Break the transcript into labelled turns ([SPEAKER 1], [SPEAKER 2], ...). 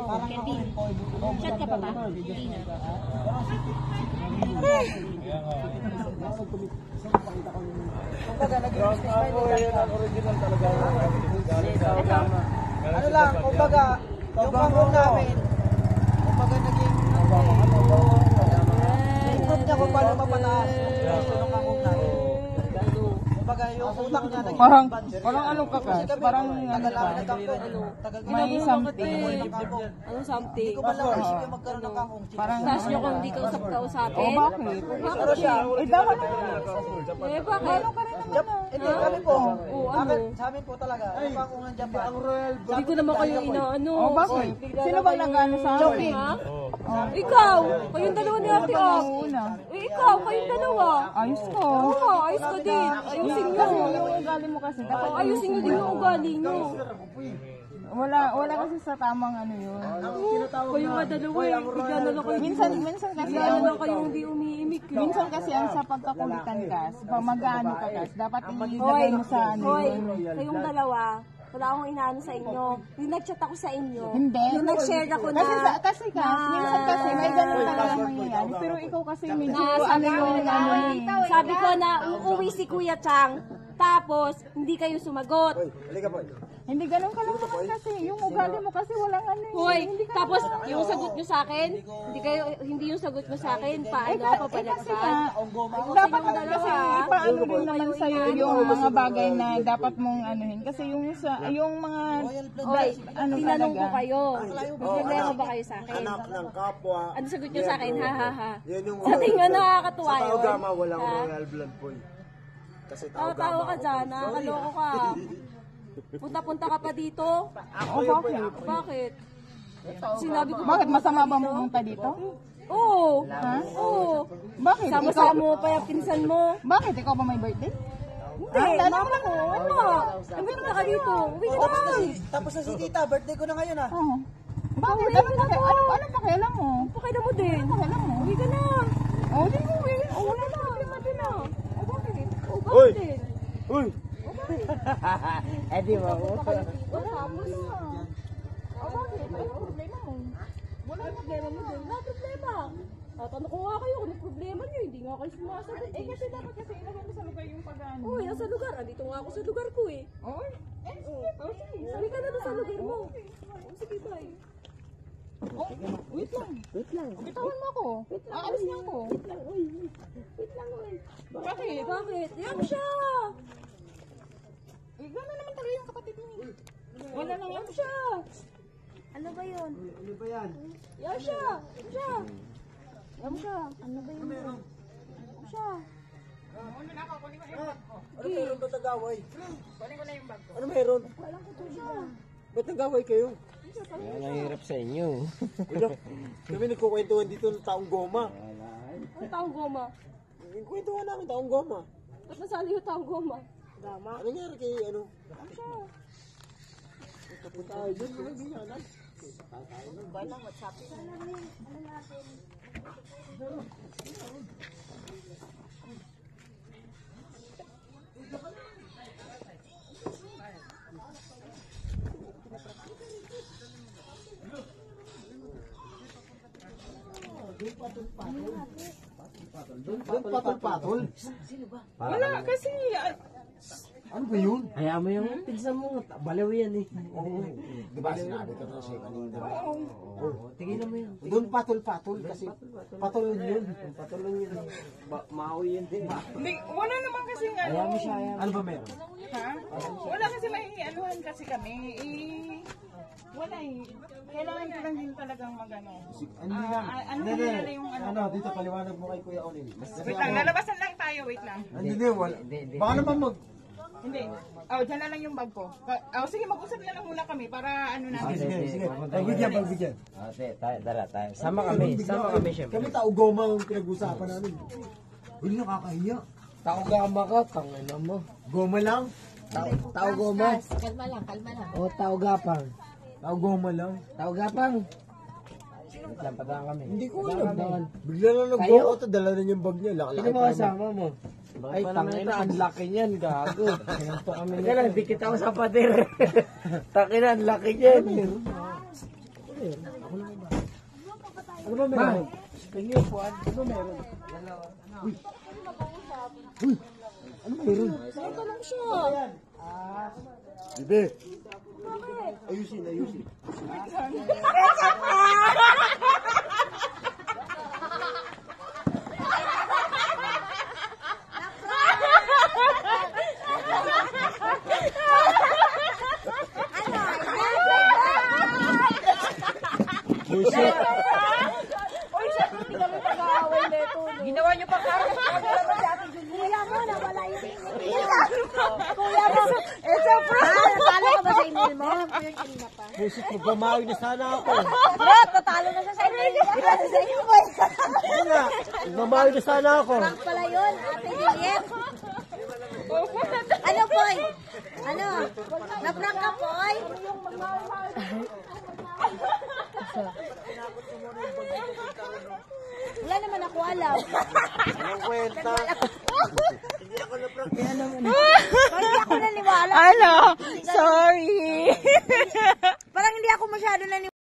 [SPEAKER 1] Kevin. Chat ka pa ba? Hindi na.
[SPEAKER 2] Ano lang, kumbaga, yung pangong namin, kumbaga naging ikot niya kung paano mapataas yung pangong namin. Kumbaga yung utak niya naging
[SPEAKER 3] Parang ano ka ka? Parang
[SPEAKER 2] tagal namin nagkakong, tagal
[SPEAKER 3] may something.
[SPEAKER 1] Anong something?
[SPEAKER 2] Hindi ko ba lang isip yung magkaroon ng kangkong.
[SPEAKER 3] Parang
[SPEAKER 1] Tapos nyo kung hindi ka usap-kausapin?
[SPEAKER 3] bakit?
[SPEAKER 2] Pero siya,
[SPEAKER 3] Dapat naman.
[SPEAKER 1] Eh, bakit?
[SPEAKER 2] hindi, kami po,
[SPEAKER 1] ano?
[SPEAKER 2] sa amin po talaga, yung kangkong ng Japan.
[SPEAKER 1] Hindi ko naman kayo inaano.
[SPEAKER 3] Bakit? Sino bang nag-ano sa akin?
[SPEAKER 1] Ikaw! Kayong dalawa ni Ate Ak. Ikaw! Kayong dalawa!
[SPEAKER 3] Ayos ko.
[SPEAKER 1] Oo, ayos ka din. Ayusin nyo.
[SPEAKER 3] Kasi yung ugali mo kasi. Dapat
[SPEAKER 1] Ayusin nyo din yung ugali nyo.
[SPEAKER 3] wala kasi sa tamang ano yun.
[SPEAKER 1] Kayo nga dalawa eh. Bigla na lang kayo.
[SPEAKER 3] Minsan kasi
[SPEAKER 1] Bigla na lang kayong hindi umiimik.
[SPEAKER 3] minsan kasi ang sa pagkakulitan kas, pag mag-ano ka kas, dapat ilagay mo sa ano
[SPEAKER 1] Hoy,
[SPEAKER 3] yun.
[SPEAKER 1] kayong dalawa. Wala akong inaano sa inyo. Yung nag-chat ako sa inyo.
[SPEAKER 3] Hindi.
[SPEAKER 1] Yung nag-share ako na.
[SPEAKER 3] Kasi minsan kasi may ganun talaga mangyayari. Pero ikaw kasi medyo ano yung ano eh.
[SPEAKER 1] Sabi ko na uuwi si Kuya Chang. Tapos, hindi kayo sumagot.
[SPEAKER 3] Hindi ganun ka lang naman kasi. Yung ugali mo kasi walang ano eh.
[SPEAKER 1] Hoy, tapos yung sagot nyo sa akin, hindi yung sagot mo sa akin, paano ako palagpan?
[SPEAKER 3] Dapat kasi ipaano din naman sa'yo yung mga bagay na dapat mong anuhin. Kasi yung mga
[SPEAKER 1] Hoy,
[SPEAKER 3] ano
[SPEAKER 1] tinanong ko
[SPEAKER 3] talaga.
[SPEAKER 1] kayo. May problema ba kayo sa akin?
[SPEAKER 4] Anak ng kapwa.
[SPEAKER 1] Ano sagot nyo sa akin? Ha ha ha.
[SPEAKER 4] Yan yung
[SPEAKER 1] Sa tingin nakakatuwa
[SPEAKER 4] sa
[SPEAKER 1] yun.
[SPEAKER 4] Taogama, walang
[SPEAKER 1] Ha?
[SPEAKER 4] royal blood po. Kasi
[SPEAKER 1] Tawa
[SPEAKER 4] Taogama.
[SPEAKER 1] ka dyan, nakakaloko ka. Punta-punta ka pa dito?
[SPEAKER 3] Bakit?
[SPEAKER 1] Bakit? Sinabi ko
[SPEAKER 3] Bakit masama ba pumunta dito?
[SPEAKER 1] Oo.
[SPEAKER 3] Ha?
[SPEAKER 1] Oo.
[SPEAKER 3] Bakit?
[SPEAKER 1] Sama-sama mo pa yung pinsan mo.
[SPEAKER 3] Bakit? Ikaw ba may birthday?
[SPEAKER 1] Hindi, mama ko. Wala. Punta ka dito. Uwi ka na.
[SPEAKER 2] Tapos sa si tita, birthday ko na ngayon ah.
[SPEAKER 3] Oo. Bakit?
[SPEAKER 1] Uwi ka na po.
[SPEAKER 3] Anong pakialam mo?
[SPEAKER 1] Pakailan mo din.
[SPEAKER 3] Pakialam mo?
[SPEAKER 1] Uwi ka na.
[SPEAKER 3] Oo, di mo eh.
[SPEAKER 1] Wala na. Problema din ah. O bakit? O
[SPEAKER 4] Uy!
[SPEAKER 1] bakit din?
[SPEAKER 4] Uy!
[SPEAKER 3] Eh di ba?
[SPEAKER 1] Tapos
[SPEAKER 3] Ano bakit? Ano problema mo?
[SPEAKER 1] wala problema mo din. Wala problema. Tatanong ko nga kayo kung ano problema niyo. Hindi nga kayo sumasagot.
[SPEAKER 3] Eh kasi dapat kasi ilagay mo sa lugar yung pag-ano.
[SPEAKER 1] Oo, nasa lugar. Andito nga ako sa lugar ko eh.
[SPEAKER 3] Oo. Sige.
[SPEAKER 1] Sabi ka na doon sa lugar mo. Sige, bye.
[SPEAKER 3] Oh, wait lang. Bitawan mo ako. Aalis niya ako.
[SPEAKER 1] Wait lang, uy.
[SPEAKER 3] Bakit?
[SPEAKER 1] Bakit? Yan siya!
[SPEAKER 3] Eh, gano'n naman talaga yung kapatid mo. Wala lang yan.
[SPEAKER 1] Siya! Ano ba yun?
[SPEAKER 4] Ano ba yan?
[SPEAKER 1] Yan siya! Yan siya! Yan siya! Ano ba yun? Yan siya!
[SPEAKER 4] Ano meron ba tagaway? Ano meron? Ba't nagaway kayo?
[SPEAKER 5] Nahirap sa inyo.
[SPEAKER 4] Kami nagkukwentuhan dito ng taong goma.
[SPEAKER 1] Ano taong goma?
[SPEAKER 4] Kwentuhan namin taong goma.
[SPEAKER 1] Ba't nasali yung taong goma? Dama.
[SPEAKER 4] Ano nangyari kay ano?
[SPEAKER 1] Yan siya!
[SPEAKER 4] Tapunta tayo dyan. Hindi niya alam.
[SPEAKER 1] Ba lang, WhatsApp? Ano natin?
[SPEAKER 4] Doon patol-patol.
[SPEAKER 3] Wala kasi.
[SPEAKER 4] Ano ba yun?
[SPEAKER 5] Hayaan mo yung pinsan mo. Balaw yan eh.
[SPEAKER 4] Oo. Di ba sinabi ko na siya kanina?
[SPEAKER 5] Oo. Tigilan mo yan.
[SPEAKER 4] Doon patol-patol kasi patol yun.
[SPEAKER 5] Patulong yun. Maui yun din.
[SPEAKER 3] Hindi, wala naman kasi ano.
[SPEAKER 5] Hayaan mo siya.
[SPEAKER 4] Ano ba meron?
[SPEAKER 3] Ha? Wala kasi may anuhan kasi kami. Wala eh. Kailangan ko lang din talagang magano.
[SPEAKER 4] Hindi lang.
[SPEAKER 3] Ano
[SPEAKER 4] Hindi,
[SPEAKER 3] nangyari yung ano?
[SPEAKER 4] Ano, dito paliwanag mo kay Kuya Onin.
[SPEAKER 3] Wait lang, lalabasan lang tayo. Wait lang.
[SPEAKER 4] Hindi, wala. Baka naman
[SPEAKER 3] Hindi. Oh, dyan na lang yung bag ko. Sige, mag-usap na lang muna kami para ano natin.
[SPEAKER 4] Sige. Pagbigyan.
[SPEAKER 5] Tara tayo. Sama kami syempre.
[SPEAKER 4] Kami tao goma ang pinag-usapan namin. Hindi nakakahiya.
[SPEAKER 5] Tao gama ka, tangina mo.
[SPEAKER 4] Goma lang?
[SPEAKER 5] Tao goma.
[SPEAKER 1] Kalma lang.
[SPEAKER 5] O tao gapang.
[SPEAKER 4] Tao goma lang?
[SPEAKER 5] Tao gapang. Wait lang, patangan kami.
[SPEAKER 4] Hindi ko alam. Bigla na nag-go out, dala na yung bag niya.
[SPEAKER 5] Sino mo kasama mo? Ay, tangina, ang laki niyan, gago. Sinanto kami nito. Kaya lang, dikit ako sa pader. Tangina, ang laki niyan.
[SPEAKER 4] Ano ba meron? Tingin po, ano ba meron? Uy! Ano meron?
[SPEAKER 1] Ito lang siya.
[SPEAKER 4] Bibe! Ayusin. Buset!
[SPEAKER 1] Uy, syempre, hindi kami pag-aaway na ito.
[SPEAKER 3] Ginawa niyo pa karo.
[SPEAKER 1] Kuya mo, nawala yung Kuya mo. It's a prank. Natalo ka ba sa email mo?
[SPEAKER 4] Buset, magmamawi na sana ako.
[SPEAKER 1] Bro, tatalo na siya sa email. Kasi sa email mo.
[SPEAKER 4] Ano nga? Magmamawi na sana ako.
[SPEAKER 1] Prank pala yun, Ate Juliet. Ano, Boy? Ano? Na-prank ka, Boy? Wala naman ako alam.
[SPEAKER 4] Anong kwenta?
[SPEAKER 1] Parang hindi ako naniwala.
[SPEAKER 3] Ano? Sorry.
[SPEAKER 1] Parang hindi ako masyado naniwala.